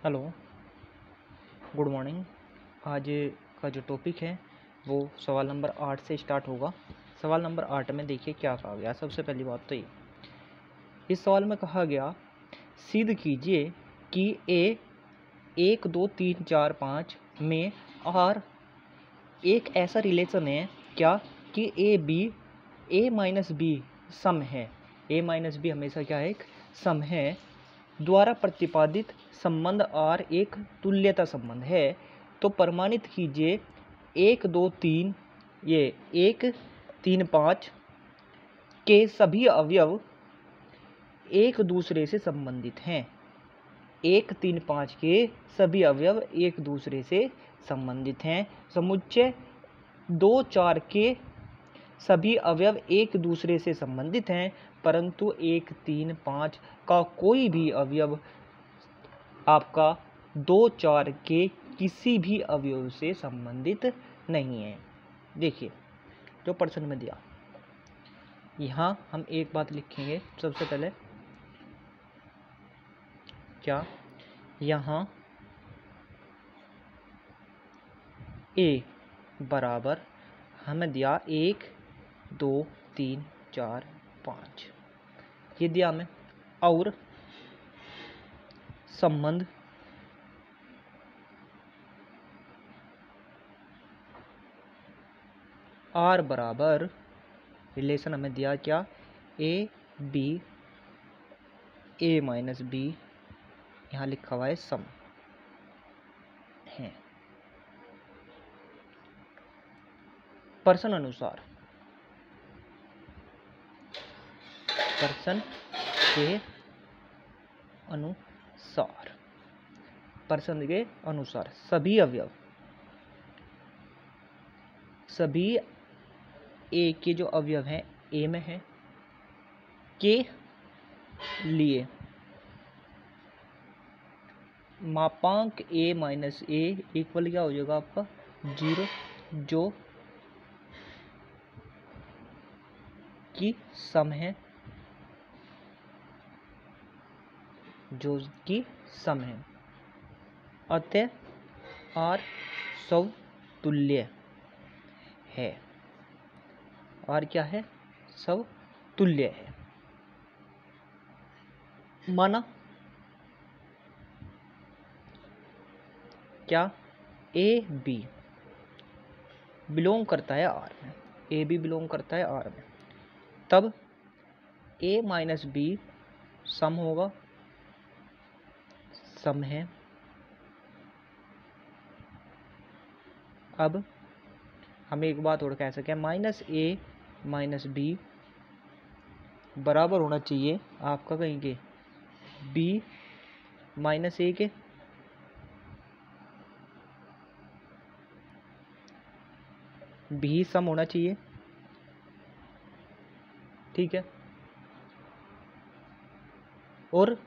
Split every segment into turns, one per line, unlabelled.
Hello, good morning. आज का जो टॉपिक है वो सवाल नंबर 8 से स्टार्ट होगा। सवाल नंबर 8 में देखिए क्या कहा गया। सबसे पहली बात तो ये, इस सवाल में कहा गया सिद्ध कीजिए कि ए 1 2 3 4 5 में आर एक ऐसा रिलेशन है क्या कि ए माइनस बी सम है। ए माइनस बी हमेशा क्या है, एक सम है। द्वारा प्रतिपादित संबंध आर एक तुल्यता संबंध है। तो प्रमाणित कीजिए 1 2 3 ये 1 3 5 के सभी अवयव एक दूसरे से संबंधित हैं। 1 3 5 के सभी अवयव एक दूसरे से संबंधित हैं। समुच्चय 2 4 के सभी अवयव एक दूसरे से संबंधित हैं, परंतु 1 3 5 का कोई भी अवयव आपका 2 4 के किसी भी अवयव से संबंधित नहीं है। देखिए जो प्रश्न में दिया, यहाँ हम एक बात लिखेंगे। सबसे पहले क्या, यहाँ ए बराबर हमें दिया 1 2 3 4 5 ये दिया हमें, और संबंध आर बराबर रिलेशन हमें दिया क्या, A B A minus B, यहाँ लिखा हुआ है सम है। प्रश्न अनुसार, प्रश्न के अनुसार, प्रश्न के अनुसार सभी अवयव, सभी ए के जो अवयव हैं ए में है के लिए मापांक ए माइनस ए इक्वल क्या हो जाएगा आपका 0, जो कि सम है, जो कि सम है। अतः आर समतुल्य है। आर क्या है, समतुल्य है। माना क्या, ए बी बिलोंग करता है आर में, ए बी बिलोंग करता है आर में, तब ए माइनस बी सम होगा, सम है। अब हम एक बात और कह सकें, माइनस ए माइनस बी बराबर होना चाहिए आपका कहीं के बी माइनस ए के। बी सम होना चाहिए, ठीक है। और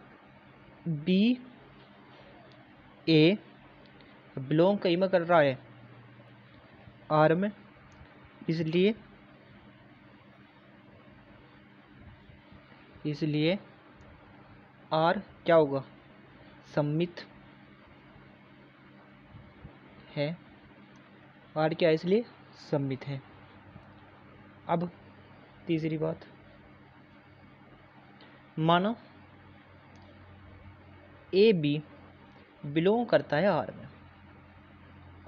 बी ए बिलोंग कहीं में कर रहा है आर में, इसलिए आर क्या होगा, सममित है। आर क्या है, इसलिए सममित है। अब तीसरी बात, मानो ए बी बिलोंग करता है आर में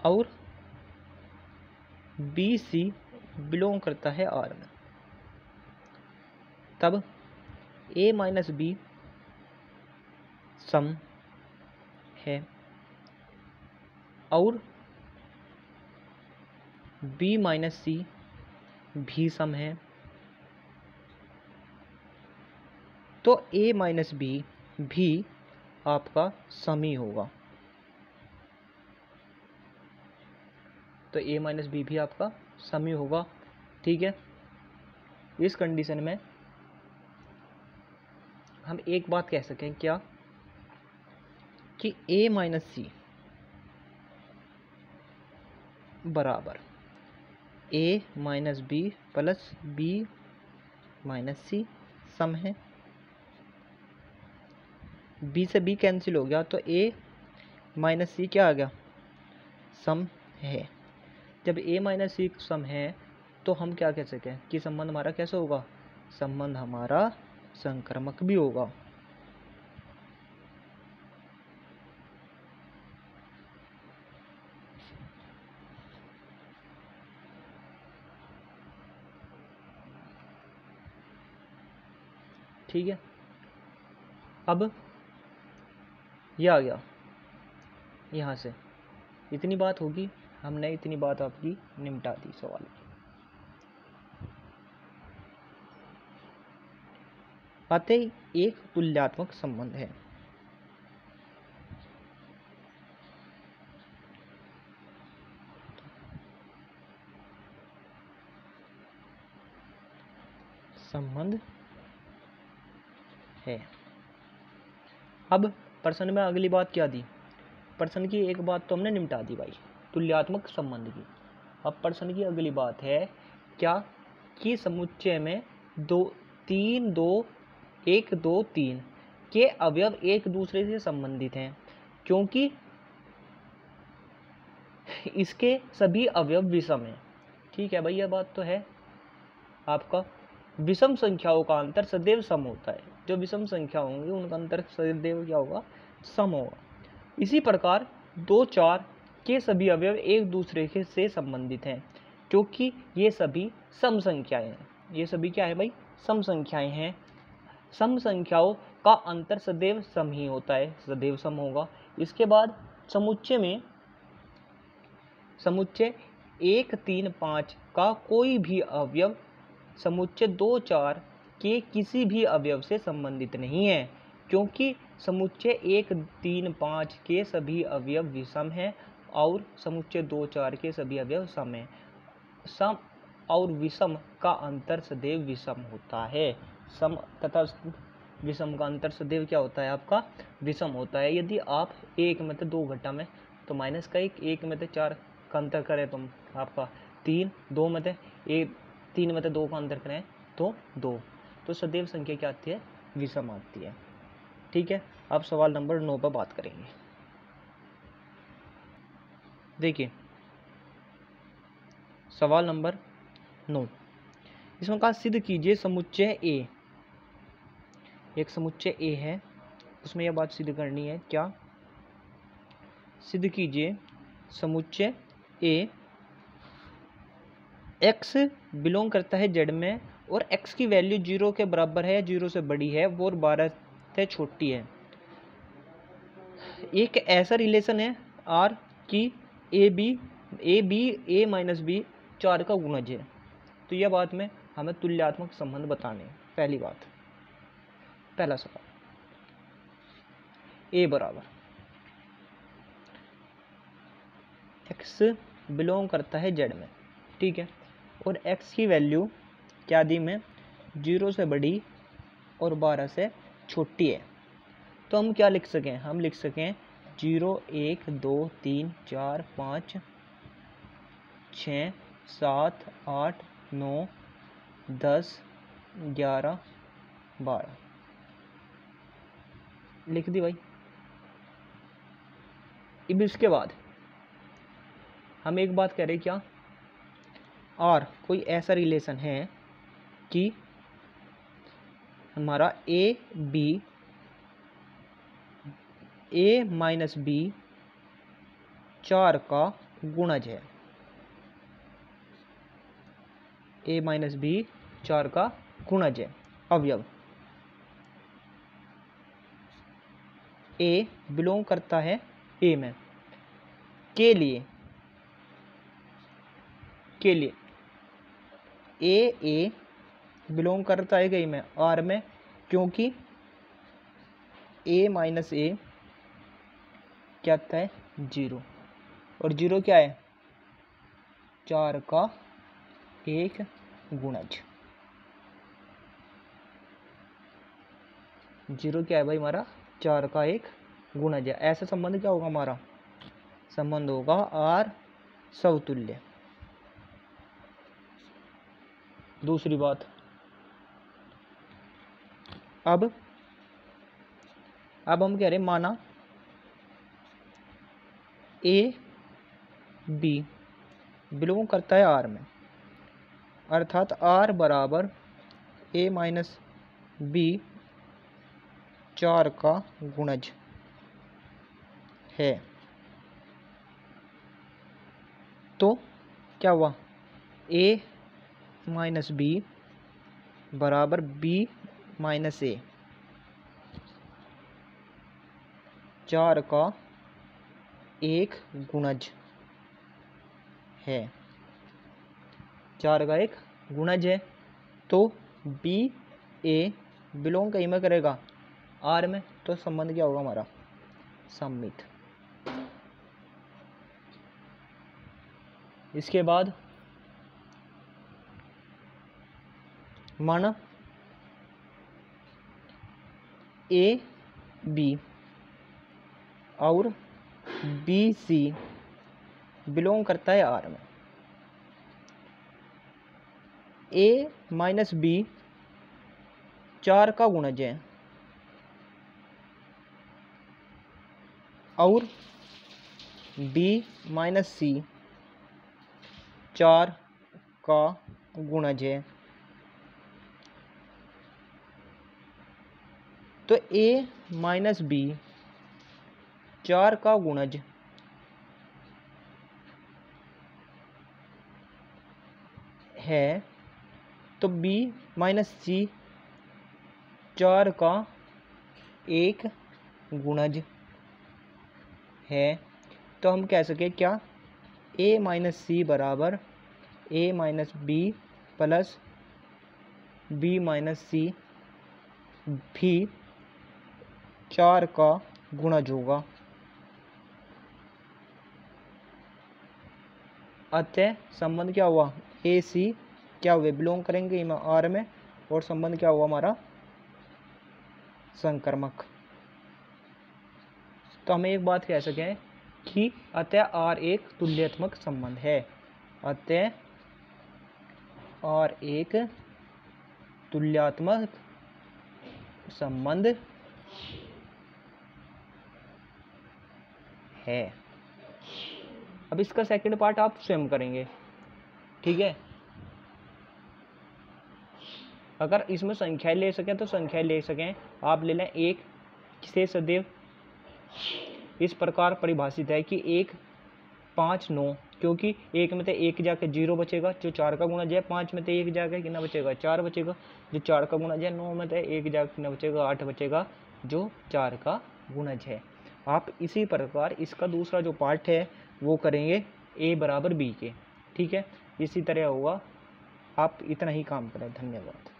और बी सी बिलोंग करता है आर में, तब ए माइनस बी सम है और बी माइनस सी भी सम है। तो ए माइनस बी भी आपका सम ही होगा। तो ए माइनस बी भी आपका सम ही होगा, ठीक है। इस कंडीशन में हम एक बात कह सकें क्या, कि ए माइनस सी बराबर A minus B plus B minus C सम है। बी से बी कैंसिल हो गया, तो ए माइनस सी क्या आ गया, सम है। जब ए माइनस सी सम है तो हम क्या कह सकें कि संबंध हमारा कैसे होगा, संबंध हमारा संक्रमक भी होगा। ठीक है, अब ये आ गया, यहाँ से इतनी बात होगी, हमने इतनी बात आपकी निपटा दी सवाल की। आते एक तुल्यात्मक संबंध है। संबंध है। अब प्रश्न में अगली बात क्या दी, प्रश्न की एक बात तो हमने निपटा दी भाई, तुल्यात्मक संबंध की। अब प्रश्न की अगली बात है क्या, कि समुच्चय में 2 3 2 1 2 3 के अवयव एक दूसरे से संबंधित हैं, क्योंकि इसके सभी अवयव विषम हैं। ठीक है भाई, यह बात तो है आपका, विषम संख्याओं का अंतर सदैव सम होता है। जो विषम संख्या होंगी उनका अंतर सदैव क्या होगा, सम होगा। इसी प्रकार 2 4 के सभी अवयव एक दूसरे के से संबंधित हैं, क्योंकि ये सभी सम संख्याएं हैं। ये सभी क्या है भाई, सम संख्याएं हैं। सम संख्याओं का अंतर सदैव सम ही होता है, सदैव सम होगा। इसके बाद समुच्चय में, समुच्चय 1 3 5 का कोई भी अवयव समुच्चय 2 4 के किसी भी अवयव से संबंधित नहीं है, क्योंकि समुच्चय 1 3 5 के सभी अवयव विषम हैं और समुच्चय 2 4 के सभी अवयव सम हैं। सम और विषम का अंतर सदैव विषम होता है। सम तथा विषम का अंतर सदैव क्या होता है आपका, विषम होता है। यदि आप 1 में से 2 घटा में तो माइनस का 1 में से 4 का अंतर करें तो आपका 3, 2 में से 1 3 में से 2 का अंतर करें तो 2, तो सदैव संख्या क्या आती है, विषम आती है। ठीक है, अब सवाल नंबर 9 पर बात करेंगे। देखिए सवाल नंबर 9, इसमें कहा सिद्ध कीजिए समुच्चय ए, एक समुच्चय ए है, उसमें यह बात सिद्ध करनी है क्या, सिद्ध कीजिए समुच्चय ए x बिलोंग करता है z में और x की वैल्यू 0 के बराबर है या 0 से बड़ी है और 12 से छोटी है। एक ऐसा रिलेशन है R की a माइनस बी 4 का गुणज है। तो यह बात में हमें तुल्यात्मक संबंध बताने हैं। पहली बात, पहला सवाल, a बराबर x बिलोंग करता है z में, ठीक है, और x की वैल्यू क्या दी में, 0 से बड़ी और 12 से छोटी है। तो हम क्या लिख सकें, हम लिख सकें 0 1 2 3 4 5 6 7 8 9 10 11 12 लिख दी भाई। अब इसके बाद हम एक बात कह रहे क्या, और कोई ऐसा रिलेशन है कि हमारा a माइनस बी 4 का गुणज है, a माइनस बी 4 का गुणज है। अवयव a बिलोंग करता है a में, के लिए a बिलोंग करता है कहीं में, R में, क्योंकि a माइनस ए क्या आता है, 0, और 0 क्या है, 4 का एक गुणज। 0 क्या है भाई हमारा, 4 का एक गुणज है। ऐसा संबंध क्या होगा हमारा, संबंध होगा R समतुल्य। दूसरी बात, अब हम कह रहे माना ए बी बिलोंग करता है आर में, अर्थात आर बराबर ए माइनस बी 4 का गुणज है। तो क्या हुआ, ए माइनस बी बराबर बी माइनस ए 4 का एक गुणज है, 4 का एक गुणज है। तो बी ए बिलोंग कहीं में करेगा, आर में, तो संबंध क्या होगा हमारा, सममित। इसके बाद माना ए बी और बी सी बिलोंग करता है आर में, ए माइनस बी 4 का गुणज है और बी माइनस सी 4 का गुणज है। तो ए माइनस बी 4 का गुणज है, तो बी माइनस सी 4 का एक गुणज है। तो हम कह सके क्या, ए माइनस सी बराबर A minus B plus B minus C भी 4 का गुणज होगा। अतः संबंध क्या हुआ, ए सी क्या हुए, बिलोंग करेंगे आर में, और संबंध क्या हुआ हमारा, संकर्मक। तो हमें एक बात कह सकें कि अतः आर एक तुल्यात्मक संबंध है, अतः आर एक तुल्यात्मक संबंध है। अब इसका सेकंड पार्ट आप स्वयं करेंगे, ठीक है। अगर इसमें संख्या ले सकें तो संख्या ले सकें, आप ले लें एक से सदैव इस प्रकार परिभाषित है कि 1 5 9, क्योंकि एक में तो एक जाके 0 बचेगा जो 4 का गुणज है, 5 में तो एक जाके कितना बचेगा, 4 बचेगा जो 4 का गुणज है, 9 में तो एक जाके कितना बचेगा, 8 बचेगा जो 4 का गुणज है। आप इसी प्रकार इसका दूसरा जो पार्ट है वो करेंगे ए बराबर बी के, ठीक है। इसी तरह होगा, आप इतना ही काम करें। धन्यवाद।